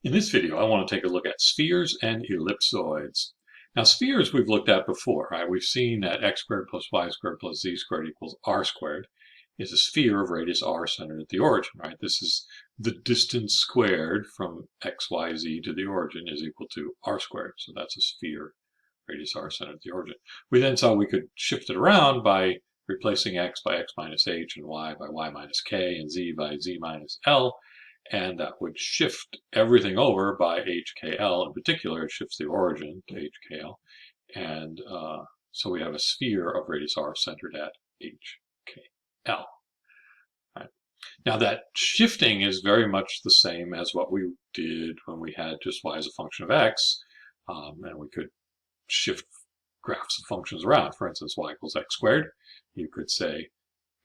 In this video, I want to take a look at spheres and ellipsoids. Now, spheres we've looked at before, right? We've seen that x squared plus y squared plus z squared equals r squared is a sphere of radius r centered at the origin, right? This is the distance squared from x, y, z to the origin is equal to r squared. So that's a sphere, radius r centered at the origin. We then saw we could shift it around by replacing x by x minus h and y by y minus k and z by z minus l. And that would shift everything over by HKL. In particular, it shifts the origin to HKL. And so we have a sphere of radius r centered at HKL. Right. Now that shifting is very much the same as what we did when we had just y as a function of x. And we could shift graphs of functions around. For instance, y equals x squared. You could say,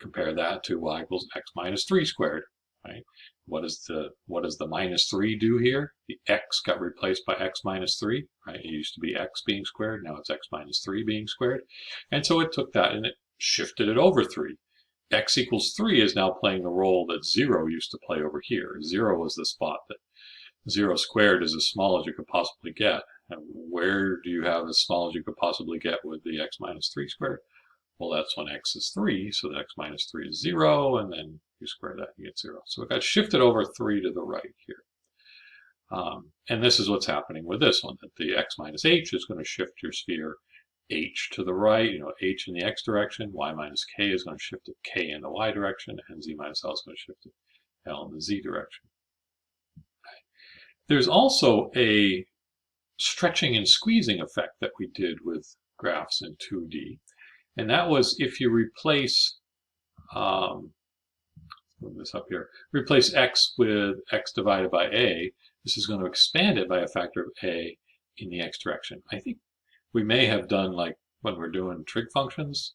compare that to y equals x minus 3 squared. Right? What does the minus 3 do here? The x got replaced by x minus 3. Right? It used to be x being squared. Now it's x minus 3 being squared. And so it took that and it shifted it over 3. X equals 3 is now playing the role that 0 used to play over here. 0 was the spot that 0 squared is as small as you could possibly get. And where do you have as small as you could possibly get with the x minus 3 squared? Well, that's when x is 3, so that x minus 3 is 0, and then you square that, you get 0. So it got shifted over 3 to the right here. And this is what's happening with this one, that the x minus h is going to shift your sphere h to the right, h in the x direction, y minus k is going to shift it k in the y direction, and z minus l is going to shift it l in the z direction. There's also a stretching and squeezing effect that we did with graphs in 2D. And that was if you replace, move this up here, replace x with x divided by a, this is going to expand it by a factor of a in the x direction. I think we may have done like when we're doing trig functions,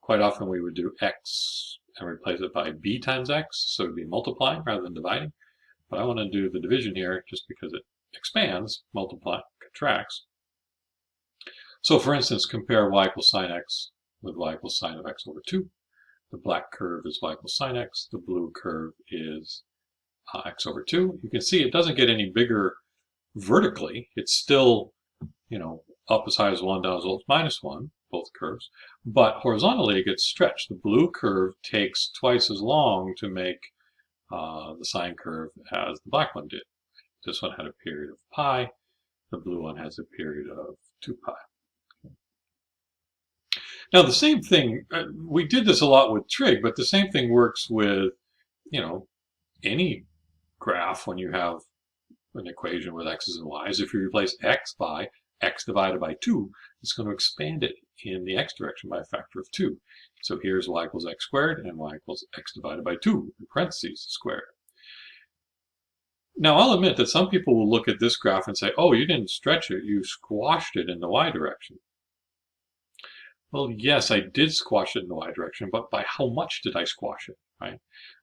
quite often we would do x and replace it by b times x, so it would be multiplying rather than dividing. But I want to do the division here just because it expands, multiply, contracts. So for instance, compare y equals sine x with y equals sine of x over 2. The black curve is y equals sine x. The blue curve is x over 2. You can see it doesn't get any bigger vertically. It's still, up as high as 1, down as low as minus 1, both curves. But horizontally, it gets stretched. The blue curve takes twice as long to make the sine curve as the black one did. This one had a period of pi. The blue one has a period of 2 pi. Now the same thing, we did this a lot with trig, but the same thing works with, any graph when you have an equation with x's and y's. If you replace x by x divided by 2, it's going to expand it in the x direction by a factor of 2. So here's y equals x squared and y equals x divided by 2, in parentheses, squared. Now I'll admit that some people will look at this graph and say, oh, you didn't stretch it, you squashed it in the y direction. Well, yes, I did squash it in the y direction, but by how much did I squash it, right?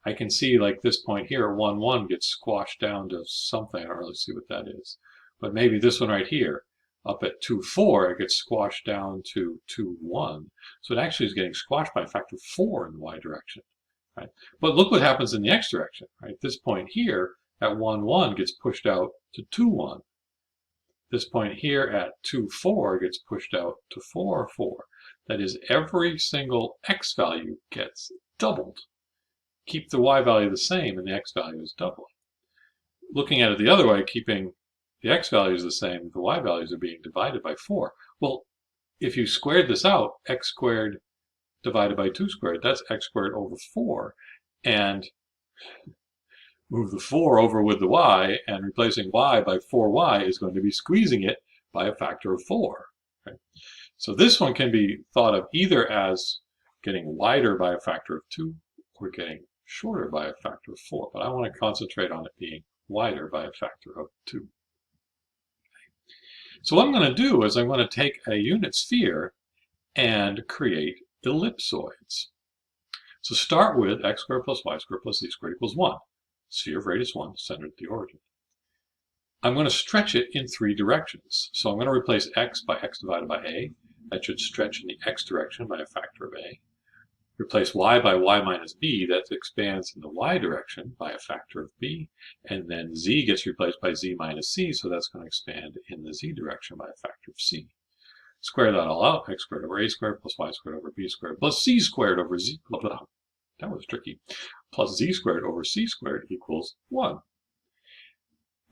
I can see like this point here, 1, 1 gets squashed down to something. I don't really see what that is. But maybe this one right here, up at 2, 4, it gets squashed down to 2, 1. So it actually is getting squashed by a factor of 4 in the y direction, right? But look what happens in the x direction, right? This point here at 1, 1 gets pushed out to 2, 1. This point here at 2, 4 gets pushed out to 4, 4. That is, every single x value gets doubled. Keep the y value the same and the x value is doubling. Looking at it the other way, keeping the x values the same, the y values are being divided by 4. Well, if you squared this out, x squared divided by 2 squared, that's x squared over 4. And move the 4 over with the y, and replacing y by 4y is going to be squeezing it by a factor of 4. Right? So this one can be thought of either as getting wider by a factor of 2 or getting shorter by a factor of 4. But I want to concentrate on it being wider by a factor of 2. Okay. So what I'm going to do is I'm going to take a unit sphere and create ellipsoids. So start with x squared plus y squared plus z squared equals 1. Sphere of radius 1, centered at the origin. I'm going to stretch it in 3 directions. So I'm going to replace x by x divided by a. That should stretch in the x direction by a factor of a. replace y by y minus b, that expands in the y direction by a factor of b, and then z gets replaced by z minus c, so that's going to expand in the z direction by a factor of c. Square that all out, x squared over a squared plus y squared over b squared plus c squared over z, blah, blah, blah. That was tricky, plus z squared over c squared equals 1.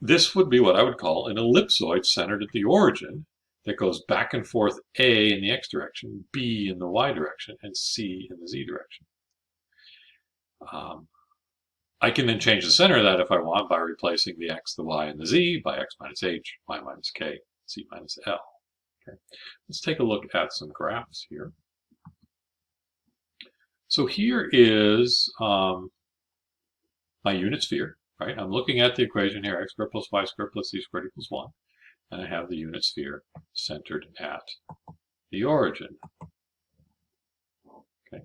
This would be what I would call an ellipsoid centered at the origin that goes back and forth a in the x direction, b in the y direction, and c in the z direction. I can then change the center of that if I want by replacing the x, the y, and the z by x minus h, y minus k, z minus l. Okay. Let's take a look at some graphs here. So here is my unit sphere, right? I'm looking at the equation here, x squared plus y squared plus z squared equals 1. And I have the unit sphere centered at the origin. Okay.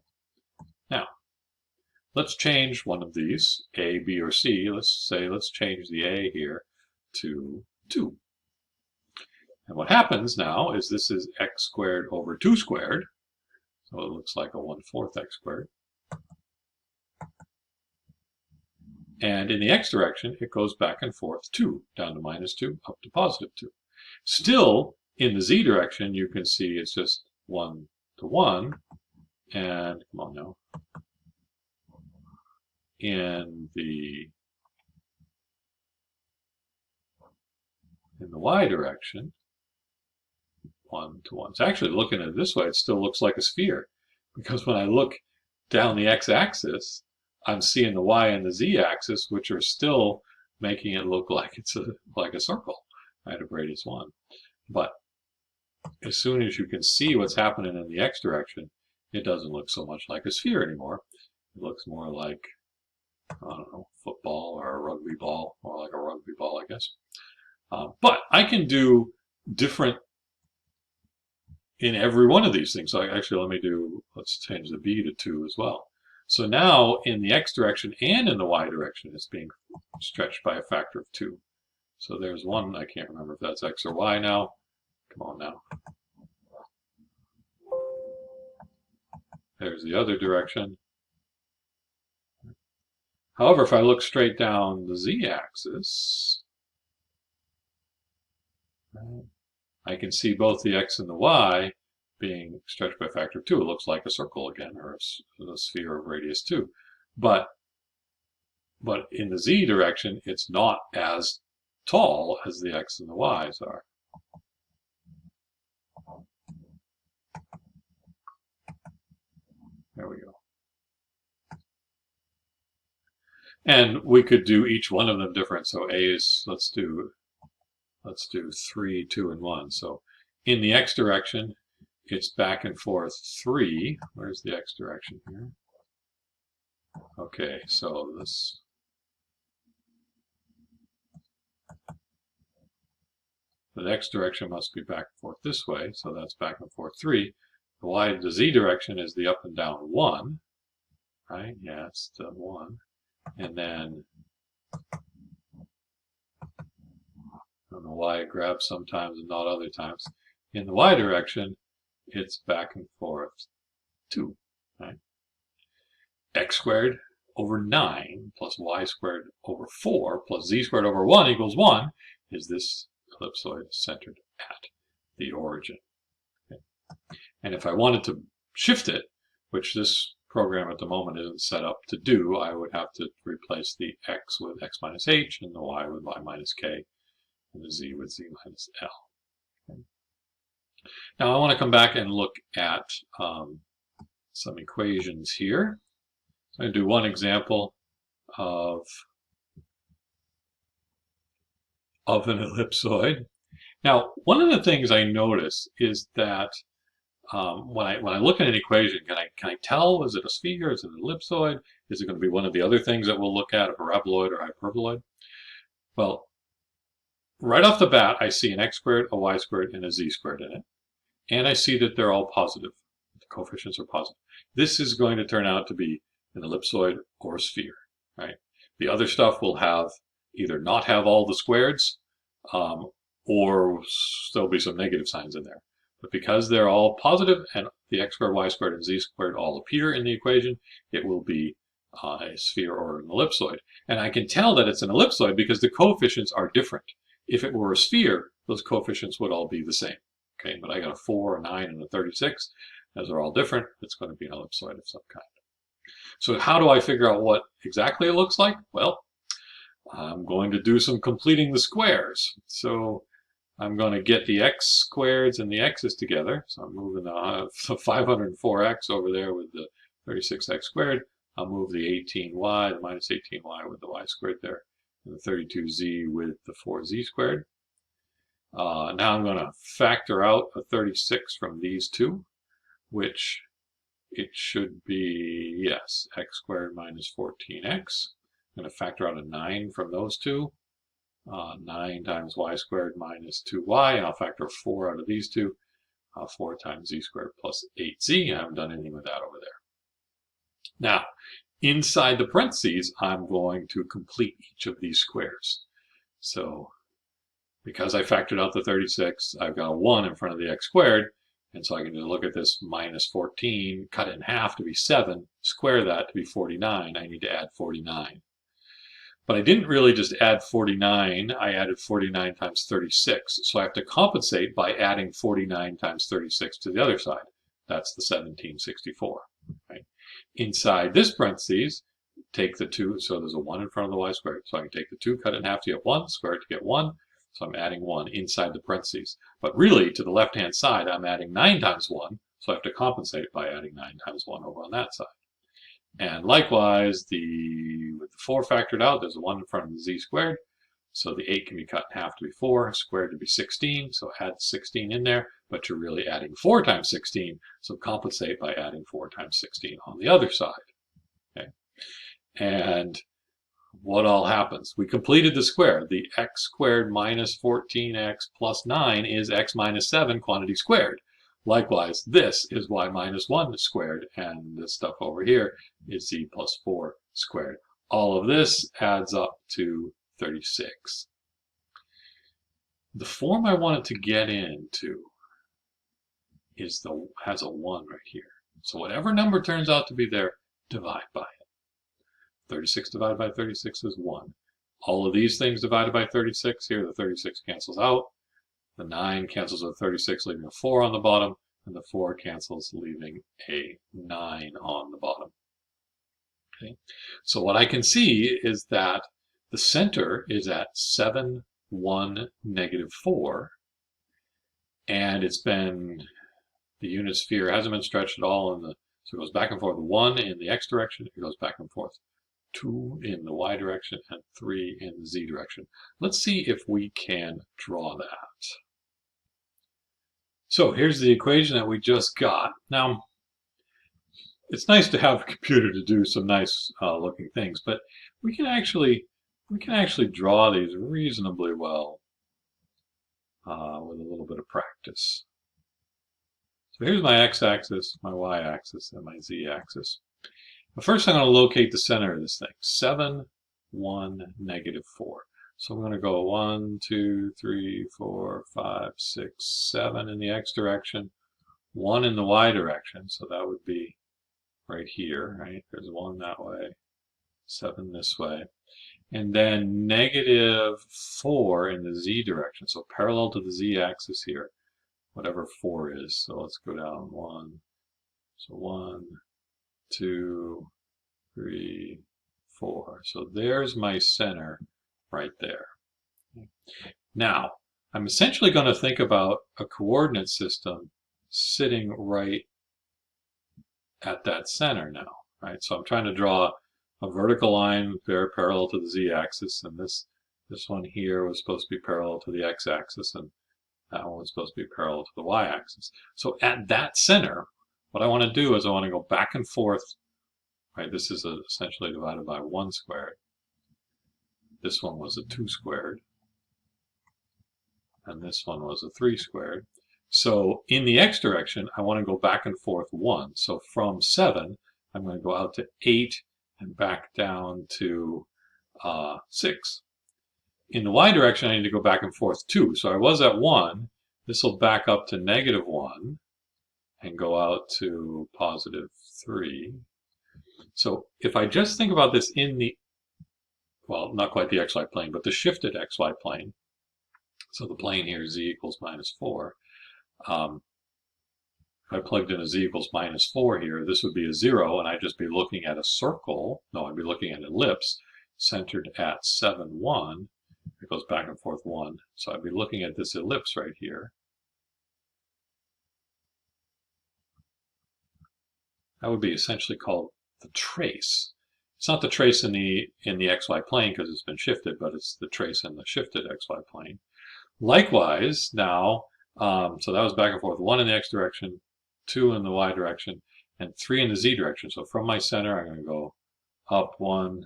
Now, let's change one of these, a, b, or c. Let's change the a here to 2. And what happens now is this is x squared over 2 squared. So it looks like a 1/4 x squared. And in the x direction, it goes back and forth 2, down to minus 2, up to positive 2. Still, in the z direction, you can see it's just 1 to 1. And, come on now, in the y direction, 1 to 1. So actually, looking at it this way, it still looks like a sphere. Because when I look down the x-axis, I'm seeing the y and the z-axis, which are still making it look like it's like a circle, right, of radius 1. But as soon as you can see what's happening in the x direction, it doesn't look so much like a sphere anymore. It looks more like, I don't know, football or a rugby ball, or like a rugby ball, I guess. But I can do different in every one of these things. So actually, let's change the b to 2 as well. So now in the x direction and in the y direction, it's being stretched by a factor of 2. So there's one, I can't remember if that's x or y now. Come on now. There's the other direction. However, if I look straight down the z-axis, I can see both the x and the y being stretched by a factor of 2. It looks like a circle again, or a sphere of radius 2. But in the z direction, it's not as tall as the x and the y's are. There we go. And we could do each one of them different. So a is, let's do 3, 2, and 1. So in the x direction, it's back and forth 3. Where's the x direction here? Okay, so the x direction must be back and forth this way, so that's back and forth 3. The z direction is the up and down 1, right? Yeah, it's the 1. And then, I don't know why it grabs sometimes and not other times. In the y direction, it's back and forth 2, right? X squared over 9 plus y squared over 4 plus z squared over 1 equals 1 is this ellipsoid centered at the origin. Okay. And if I wanted to shift it, which this program at the moment isn't set up to do, I would have to replace the x with x minus h and the y with y minus k and the z with z minus l. Okay. Now I want to come back and look at some equations here. So I'm going to do one example of an ellipsoid. Now, one of the things I notice is that when I look at an equation, can I tell, is it a sphere, is it an ellipsoid, is it going to be one of the other things that we'll look at, a paraboloid or hyperboloid? Well, right off the bat, I see an x squared, a y squared, and a z squared in it. And I see that they're all positive. The coefficients are positive. This is going to turn out to be an ellipsoid or a sphere, right? The other stuff will have either not have all the squareds, or there'll be some negative signs in there. But because they're all positive and the x squared, y squared, and z squared all appear in the equation, it will be a sphere or an ellipsoid. And I can tell that it's an ellipsoid because the coefficients are different. If it were a sphere, those coefficients would all be the same. Okay, but I got a 4, a 9, and a 36. Those are all different. It's going to be an ellipsoid of some kind. So how do I figure out what exactly it looks like? Well, I'm going to do some completing the squares. So I'm going to get the x squareds and the x's together. So I'm moving the 504x over there with the 36x squared. I'll move the 18y, the minus 18y with the y squared there, and the 32z with the 4z squared. Now I'm going to factor out a 36 from these two, which it should be, yes, x squared minus 14x. I'm going to factor out a 9 from those two. 9 times y squared minus 2y, and I'll factor a 4 out of these two. 4 times z squared plus 8z. I haven't done anything with that over there. Now, inside the parentheses, I'm going to complete each of these squares. So, because I factored out the 36, I've got a 1 in front of the x squared, and so I can just look at this minus 14, cut it in half to be 7, square that to be 49. I need to add 49. But I didn't really just add 49, I added 49 times 36. So I have to compensate by adding 49 times 36 to the other side. That's the 1764. Right? Inside this parentheses, take the 2, so there's a 1 in front of the y squared. So I can take the 2, cut it in half to get 1, square it to get 1. So I'm adding 1 inside the parentheses. But really, to the left-hand side, I'm adding 9 times 1. So I have to compensate by adding 9 times 1 over on that side. And likewise, with the 4 factored out, there's a 1 in front of the z squared. So the 8 can be cut in half to be 4, squared to be 16. So add 16 in there, but you're really adding 4 times 16. So compensate by adding 4 times 16 on the other side. Okay? And what all happens? We completed the square. The x squared minus 14x plus 9 is x minus 7 quantity squared. Likewise, this is y minus 1 squared, and this stuff over here is z plus 4 squared. All of this adds up to 36. The form I want it to get into has a 1 right here. So whatever number turns out to be there, divide by it. 36 divided by 36 is 1. All of these things divided by 36, here the 36 cancels out. The 9 cancels with 36, leaving a 4 on the bottom, and the 4 cancels, leaving a 9 on the bottom. Okay. So what I can see is that the center is at 7, 1, negative 4, and the unit sphere hasn't been stretched at all, so it goes back and forth 1 in the x direction, it goes back and forth 2 in the y direction, and 3 in the z direction. Let's see if we can draw that. So here's the equation that we just got. Now, it's nice to have a computer to do some nice looking things, but we can actually draw these reasonably well with a little bit of practice. So here's my x-axis, my y-axis, and my z-axis. But first I'm going to locate the center of this thing, 7, 1, negative 4. So I'm going to go 1, 2, 3, 4, 5, 6, 7 in the x direction, 1 in the y direction, so that would be right here, right? There's 1 that way, 7 this way. And then negative 4 in the z direction, so parallel to the z-axis here, whatever 4 is. So let's go down 1. So 1, 2, 3, 4. So there's my center right there. Now, I'm essentially going to think about a coordinate system sitting right at that center now, right? So I'm trying to draw a vertical line there parallel to the z-axis, and this one here was supposed to be parallel to the x-axis, and that one was supposed to be parallel to the y-axis. So at that center, what I want to do is I want to go back and forth, right? This is essentially divided by 1 squared. This one was a 2 squared, and this one was a 3 squared. So in the x direction, I want to go back and forth 1. So from 7, I'm going to go out to 8 and back down to 6. In the y direction, I need to go back and forth 2. So I was at 1. This will back up to negative 1. and go out to positive 3. So if I just think about this in the, well, not quite the xy plane, but the shifted xy plane, so the plane here is z equals minus 4. If I plugged in a z equals minus 4 here, this would be a 0, and I'd just be looking at a circle. No, I'd be looking at an ellipse centered at 7, 1. It goes back and forth 1. So I'd be looking at this ellipse right here. That would be essentially called the trace. It's not the trace in the xy plane because it's been shifted, but it's the trace in the shifted xy plane. Likewise, now, so that was back and forth, 1 in the x direction, 2 in the y direction, and 3 in the z direction. So from my center, I'm going to go up 1,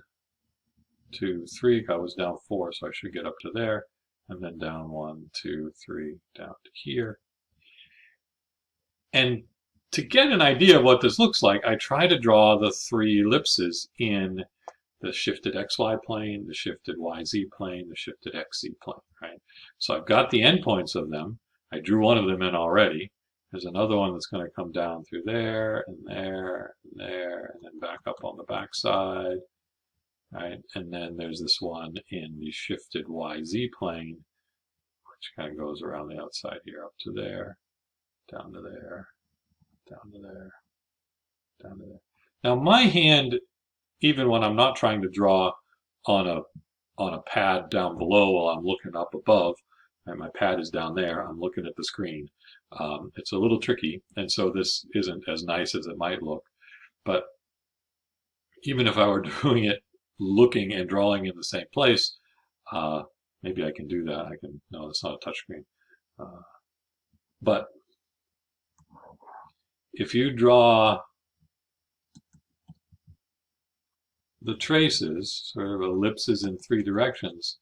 2, 3. I was down 4, so I should get up to there, and then down 1, 2, 3, down to here. And to get an idea of what this looks like, I try to draw the 3 ellipses in the shifted xy plane, the shifted yz plane, the shifted xz plane, right? So I've got the endpoints of them. I drew one of them in already. There's another one that's going to come down through there, and there, and there, and then back up on the back side, right? And then there's this one in the shifted yz plane, which kind of goes around the outside here, up to there, down to there, down to there, down to there. Now my hand, even when I'm not trying to draw on a pad down below while I'm looking up above, and my pad is down there, I'm looking at the screen. It's a little tricky, and so this isn't as nice as it might look. But even if I were doing it looking and drawing in the same place, maybe I can do that. No, it's not a touchscreen. But if you draw the traces, sort of ellipses in 3 directions,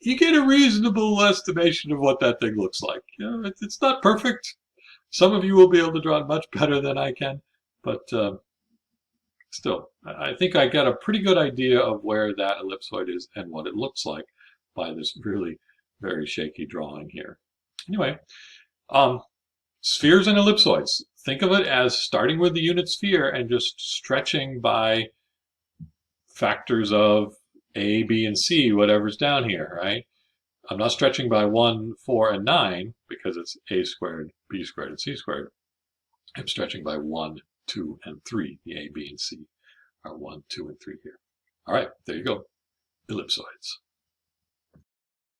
you get a reasonable estimation of what that thing looks like. You know, it's not perfect. Some of you will be able to draw it much better than I can, but still, I think I got a pretty good idea of where that ellipsoid is and what it looks like by this really very shaky drawing here. Anyway, spheres and ellipsoids. Think of it as starting with the unit sphere and just stretching by factors of a, b, and c, whatever's down here, right? I'm not stretching by 1, 4, and 9 because it's a squared, b squared, and c squared. I'm stretching by 1, 2, and 3. The a, b, and c are 1, 2, and 3 here. All right, there you go. Ellipsoids.